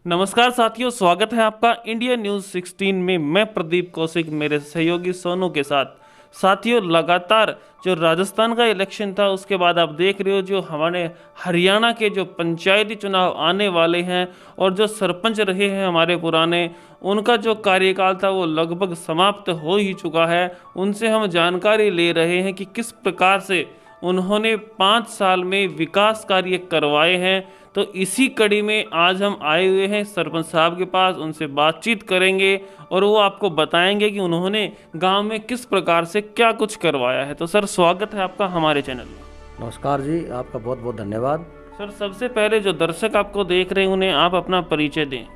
नमस्कार साथियों, स्वागत है आपका इंडिया न्यूज़ 16 में। मैं प्रदीप कौशिक मेरे सहयोगी सोनू के साथ। साथियों, लगातार जो राजस्थान का इलेक्शन था उसके बाद आप देख रहे हो जो हमारे हरियाणा के जो पंचायती चुनाव आने वाले हैं और जो सरपंच रहे हैं हमारे पुराने, उनका जो कार्यकाल था वो लगभग समाप्त हो ही चुका है। उनसे हम जानकारी ले रहे हैं कि किस प्रकार से उन्होंने 5 साल में विकास कार्य करवाए हैं। तो इसी कड़ी में आज हम आए हुए हैं सरपंच साहब के पास, उनसे बातचीत करेंगे और वो आपको बताएंगे कि उन्होंने गांव में किस प्रकार से क्या कुछ करवाया है। तो सर, स्वागत है आपका हमारे चैनल में। नमस्कार जी, आपका बहुत बहुत धन्यवाद। सर, सबसे पहले जो दर्शक आपको देख रहे हैं उन्हें आप अपना परिचय दें।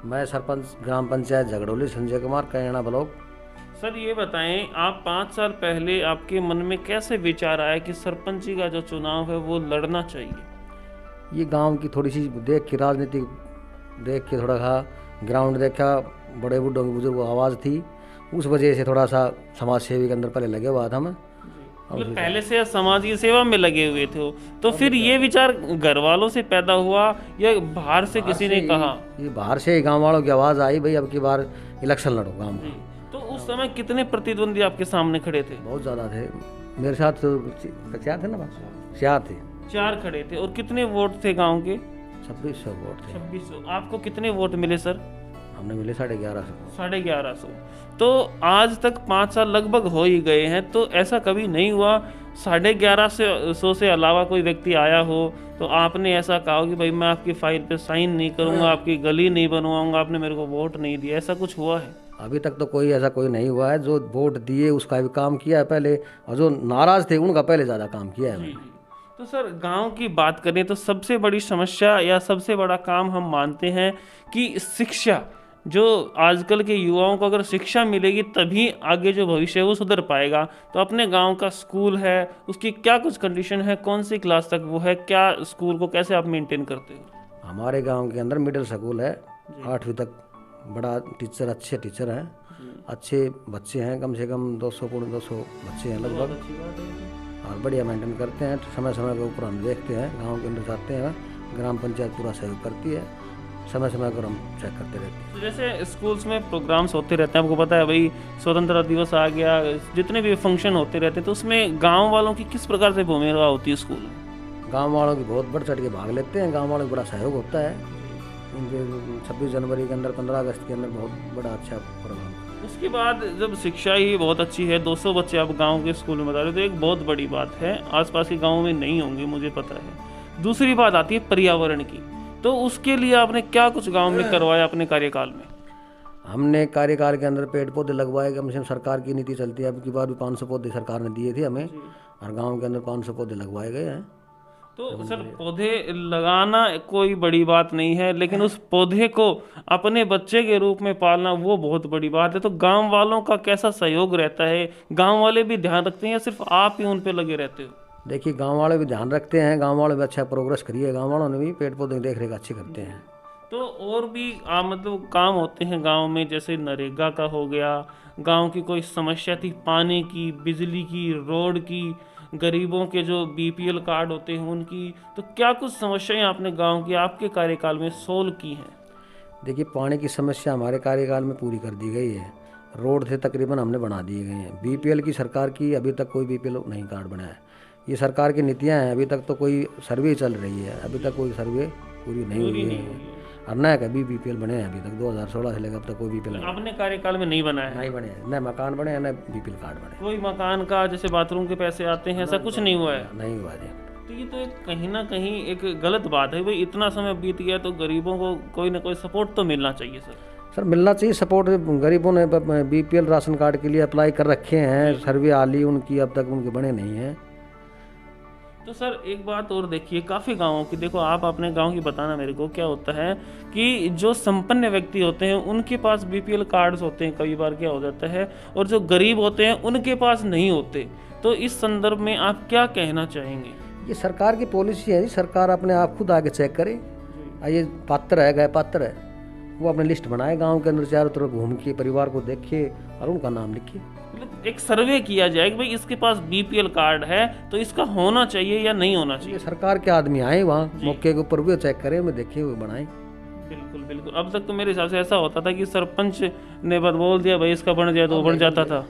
मैं सरपंच ग्राम पंचायत झगड़ोली संजय कुमार, कैयाना ब्लॉक। सर, ये बताएं, आप 5 साल पहले आपके मन में कैसे विचार आया कि सरपंची का जो चुनाव है वो लड़ना चाहिए? ये गांव की थोड़ी सी देख के, राजनीति देख के, थोड़ा सा ग्राउंड देखा, बड़े बूढ़ों की बुजुर्ग आवाज़ थी, उस वजह से थोड़ा सा समाज सेवी के अंदर पहले लगे हुआ था मैं। मतलब पहले से समाज की सेवा में लगे हुए थे, तो फिर ये विचार घर वालों से पैदा हुआ या बाहर से किसी ने कहा? ये बाहर से ही गाँव वालों की आवाज़ आई, भाई अब की बार इलेक्शन लड़ो गाँव में। तो उस समय कितने प्रतिद्वंदी आपके सामने खड़े थे? बहुत ज़्यादा थे मेरे साथ, क्या थे ना, 4 थे। 4 खड़े थे। और कितने वोट थे गांव के? 2600 वोट थे। 2600। आपको कितने वोट मिले सर? हमने मिले 1150। 1150। तो आज तक 5 साल लगभग हो ही गए हैं, तो ऐसा कभी नहीं हुआ 1150 से अलावा कोई व्यक्ति आया हो तो आपने ऐसा कहा हो कि भाई मैं आपकी फाइल पे साइन नहीं करूंगा, आपकी गली नहीं बनवाऊंगा, आपने मेरे को वोट नहीं दिया, ऐसा कुछ हुआ है? अभी तक तो कोई ऐसा कोई नहीं हुआ है। जो वोट दिए उसका भी काम किया है पहले, और जो नाराज थे उनका पहले ज़्यादा काम किया है। तो सर, गांव की बात करें तो सबसे बड़ी समस्या या सबसे बड़ा काम हम मानते हैं कि शिक्षा। जो आजकल के युवाओं को अगर शिक्षा मिलेगी तभी आगे जो भविष्य है वो सुधर पाएगा। तो अपने गांव का स्कूल है, उसकी क्या कुछ कंडीशन है, कौन सी क्लास तक वो है, क्या स्कूल को कैसे आप मेंटेन करते हो? हमारे गांव के अंदर मिडिल स्कूल है, 8वीं तक। बड़ा टीचर, अच्छे टीचर हैं, अच्छे बच्चे हैं, कम से कम 200 बच्चे हैं लगभग, और बढ़िया मेंटेन करते हैं। समय समय के ऊपर हम देखते हैं, गांव के अंदर जाते हैं, ग्राम पंचायत पूरा सहयोग करती है, समय समय पर हम चेक करते रहते हैं। तो जैसे स्कूल्स में प्रोग्राम्स होते रहते हैं, आपको पता है भाई, स्वतंत्रता दिवस आ गया, जितने भी फंक्शन होते रहते हैं, तो उसमें गाँव वालों की किस प्रकार से भूमिका होती है स्कूल में? गाँव वालों की बहुत बढ़ चढ़ के भाग लेते हैं, गाँव वालों का बड़ा सहयोग होता है। 26 जनवरी के अंदर, 15 अगस्त के अंदर बहुत बड़ा अच्छा प्रोग्राम। उसके बाद जब शिक्षा ही बहुत अच्छी है, 200 बच्चे आप गांव के स्कूल में बता रहे हो, तो एक बहुत बड़ी बात है। आसपास के गांवों में नहीं होंगे, मुझे पता है। दूसरी बात आती है पर्यावरण की। तो उसके लिए आपने क्या कुछ गांव में करवाया अपने कार्यकाल में? हमने कार्यकाल के अंदर पेड़ पौधे लगवाए। कम से कम सरकार की नीति चलती है, अब की बार भी 500 पौधे सरकार ने दिए थे हमें, और गाँव के अंदर 500 पौधे लगवाए गए हैं। तो सर, पौधे लगाना कोई बड़ी बात नहीं है, लेकिन उस पौधे को अपने बच्चे के रूप में पालना वो बहुत बड़ी बात है। तो गांव वालों का कैसा सहयोग रहता है? गांव वाले भी ध्यान रखते हैं या सिर्फ आप ही उन पे लगे रहते हो? देखिए, गांव वाले भी ध्यान रखते हैं, गांव वाले भी अच्छा प्रोग्रेस करिए, गांव वालों ने भी पेड़ पौधे की देख रेख अच्छी करते हैं। तो और भी मतलब काम होते हैं गांव में, जैसे नरेगा का हो गया, गांव की कोई समस्या थी पानी की, बिजली की, रोड की, गरीबों के जो बीपीएल कार्ड होते हैं उनकी, तो क्या कुछ समस्याएं आपने गांव की आपके कार्यकाल में सोल्व की हैं? देखिए, पानी की समस्या हमारे कार्यकाल में पूरी कर दी गई है। रोड थे तकरीबन हमने बना दिए गए हैं। बीपीएल की सरकार की अभी तक कोई बीपीएल नहीं कार्ड बनाया है। ये सरकार की नीतियाँ हैं, अभी तक तो कोई सर्वे चल रही है, अभी तक कोई सर्वे पूरी नहीं हुई है। और न कभी बीपीएल बने हैं अभी तक, 2016 से लेकर अब तक कोई बीपीएल अपने कार्यकाल में नहीं बना है? नहीं बने, न मकान बने हैं, न बीपीएल कार्ड बने। कोई मकान का जैसे बाथरूम के पैसे आते हैं, ऐसा कुछ नहीं हुआ है? नहीं हुआ जी। तो ये तो एक कहीं ना कहीं एक गलत बात है भाई। इतना समय बीत गया तो गरीबों को कोई ना कोई सपोर्ट तो मिलना चाहिए सर, मिलना चाहिए सपोर्ट। गरीबों ने बीपीएल राशन कार्ड के लिए अप्लाई कर रखे हैं, सर्वे आली उनकी, अब तक उनके बने नहीं हैं। तो सर, एक बात और देखिए, काफ़ी गांवों की, देखो आप अपने गांव की बताना मेरे को, क्या होता है कि जो संपन्न व्यक्ति होते हैं उनके पास बीपीएल कार्ड्स होते हैं, कई बार क्या हो जाता है, और जो गरीब होते हैं उनके पास नहीं होते। तो इस संदर्भ में आप क्या कहना चाहेंगे? ये सरकार की पॉलिसी है, सरकार अपने आप खुद आगे चेक करे। ये पात्र है, गए पात्र है, वो अपने लिस्ट बनाए, गांव के अंदर चारों तरफ घूम के परिवार को देखे और उनका नाम लिखे। एक सर्वे किया जाए कि भाई इसके पास बीपीएल कार्ड है तो इसका होना चाहिए या नहीं होना चाहिए। सरकार के आदमी आए वहाँ मौके के ऊपर भी चेक करें, मैं देखे हुए बनाए। बिल्कुल बिल्कुल। अब तक तो मेरे हिसाब से ऐसा होता था कि सरपंच ने बस बोल दिया भाई इसका बन जाए तो वो बन जाता था,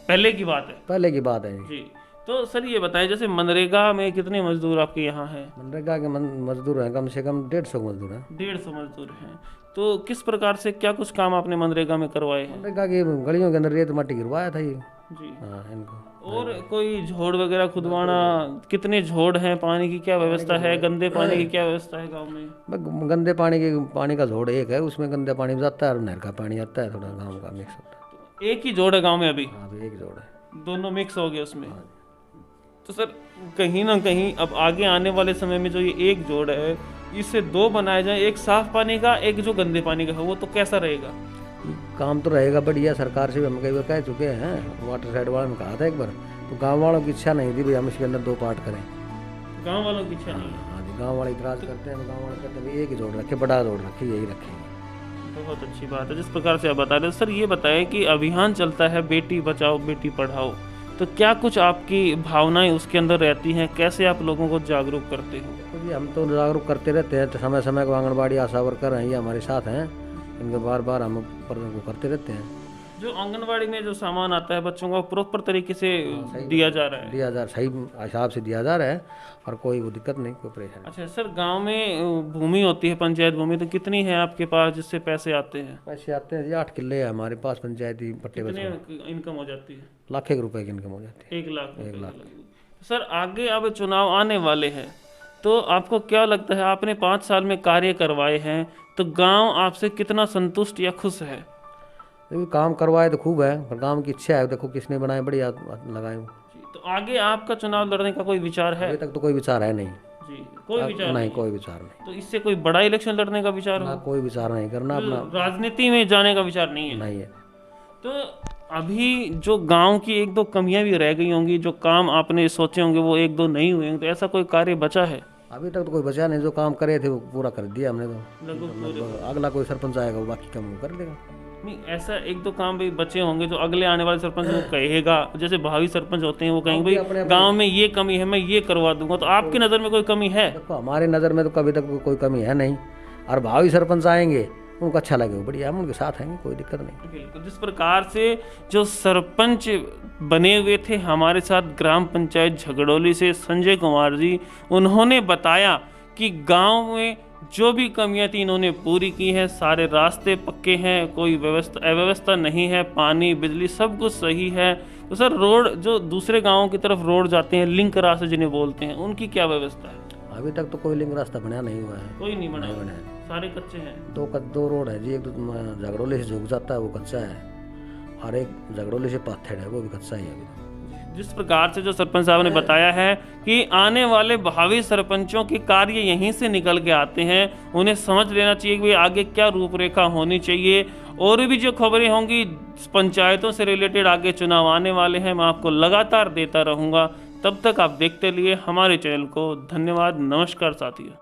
पहले की बात है। पहले की बात है। जी। तो सर ये बताएं, जैसे मनरेगा में कितने मजदूर आपके यहाँ हैं? मनरेगा के मजदूर हैं कम से कम 150 मजदूर हैं। 150 मजदूर हैं। तो किस प्रकार से क्या कुछ काम आपने मनरेगा में करवाए हैं? मनरेगा की गलियों के अंदर रेत माटी गिरवाया था ये। जी। हाँ इनको। और कोई झोड़ वगैरह खुदवाना, कितने झोड़ हैं, पानी की क्या व्यवस्था है, गंदे पानी की क्या व्यवस्था है गांव में? गंदे पानी का झोड़ एक है, उसमें गंदे पानी जाता है और नहर का पानी आता है, थोड़ा गाँव का मिक्स होता है। तो एक ही झोड़ है गांव में अभी? हाँ अभी एक झोड़ है। दोनों मिक्स हो गए उसमें। तो सर कहीं ना कहीं अब आगे आने वाले समय में जो ये एक जोड़ है, इससे दो बनाए जाए, एक साफ पानी का, एक जो गंदे पानी का है, वो तो कैसा रहेगा? काम तो रहेगा बढ़िया। सरकार से भी हम कई बार कह चुके हैं, वाटर साइड वालों ने कहा था एक बार, तो गांव वालों की इच्छा नहीं थी भाई हम इसके अंदर 2 पार्ट करें। गांव वालों की इच्छा नहीं है? हाँ जी, गांव वाले इतराज करते हैं, गांव वाले कहते हैं एक ही जोड़ रखे, बड़ा जोड़ रखे, यही रखेंगे। बहुत अच्छी बात है जिस प्रकार से आप बता रहे हो। सर ये बताएं कि अभियान चलता है बेटी बचाओ बेटी पढ़ाओ, तो क्या कुछ आपकी भावनाएं उसके अंदर रहती हैं, कैसे आप लोगों को जागरूक करते हो? तो जी हम तो जागरूक करते रहते हैं, तो समय समय को आंगनबाड़ी आशा वर्कर हैं, ये हमारे साथ हैं, इनके बार बार हम पर वो करते रहते हैं। जो आंगनबाड़ी में जो सामान आता है बच्चों को प्रॉपर तरीके से दिया जा रहा है? दिया जा सही हिसाब से दिया जा रहा है और कोई वो दिक्कत नहीं, कोई परेशानी। अच्छा सर, गांव में भूमि होती है, पंचायत भूमि, तो कितनी है आपके पास जिससे पैसे आते हैं? पैसे आते हैं जी 8 किले है हमारे पास पंचायती पट्टे कितने बचे। इनकम हो जाती है? लाख एक रुपए की इनकम हो जाती 1 लाख रुपए 1 लाख। सर आगे अब चुनाव आने वाले हैं, तो आपको क्या लगता है, आपने 5 साल में कार्य करवाए हैं, तो गांव आपसे कितना संतुष्ट या खुश है? है। काम करवाए तो खूब है, पर काम की इच्छा है, देखो किसने बनाए, बढ़िया लगाए। तो आगे आपका चुनाव लड़ने का कोई विचार है? अभी तक तो कोई विचार है नहीं जी, कोई विचार नहीं, कोई विचार नहीं। तो इससे कोई बड़ा इलेक्शन लड़ने का विचार ना हो? कोई विचार नहीं करना, अपना राजनीति में जाने का विचार नहीं है? नहीं है। तो अभी जो गांव की 1-2 कमियां भी रह गई होंगी, जो काम आपने सोचे होंगे वो 1-2 नहीं हुए होंगे, तो ऐसा कोई कार्य बचा है? अभी तक तो कोई बचा नहीं, जो काम करे थे वो पूरा कर दिया हमने तो। लगभग अगला कोई सरपंच आएगा वो बाकी काम वो कर देगा। नहीं, ऐसा 1-2 काम भी बचे होंगे जो अगले आने वाले सरपंच वो कहेगा, जैसे भावी सरपंच होते हैं वो कहेंगे भाई गांव में ये कमी है, मैं ये करवा दूंगा, तो आपकी नज़र में कोई कमी है? देखो हमारी नज़र में तो कभी तक कोई कमी है नहीं, और भावी सरपंच आएंगे उनको अच्छा लगेगा, बढ़िया, हम उनके साथ हैं, कोई दिक्कत नहीं। बिल्कुल। जिस प्रकार से जो सरपंच बने हुए थे हमारे साथ ग्राम पंचायत झगड़ोली से संजय कुमार जी, उन्होंने बताया कि गांव में जो भी कमियां थी इन्होंने पूरी की है, सारे रास्ते पक्के हैं, कोई अव्यवस्था नहीं है, पानी बिजली सब कुछ सही है। तो सर रोड जो दूसरे गाँवों की तरफ रोड जाते हैं, लिंक रास्ते जिन्हें बोलते हैं, उनकी क्या व्यवस्था है? अभी तक तो कोई लिंक रास्ता बना नहीं हुआ है, कोई नहीं बना नहीं बना है। सारे कच्चे हैं। 2 रोड है जी, एक तो झगड़ोली से झुक जाता है वो कच्चा है, और एक झगड़ोली से पाथेड़ है वो भी कच्चा ही है अभी। जिस प्रकार से जो सरपंच साहब ने बताया है कि आने वाले भावी सरपंचों के कार्य यहीं से निकल के आते हैं, उन्हें समझ लेना चाहिए कि आगे क्या रूपरेखा होनी चाहिए। और भी जो खबरें होंगी पंचायतों से रिलेटेड, आगे चुनाव आने वाले हैं, मैं आपको लगातार देता रहूँगा। तब तक आप देखते रहिए हमारे चैनल को। धन्यवाद, नमस्कार साथियों।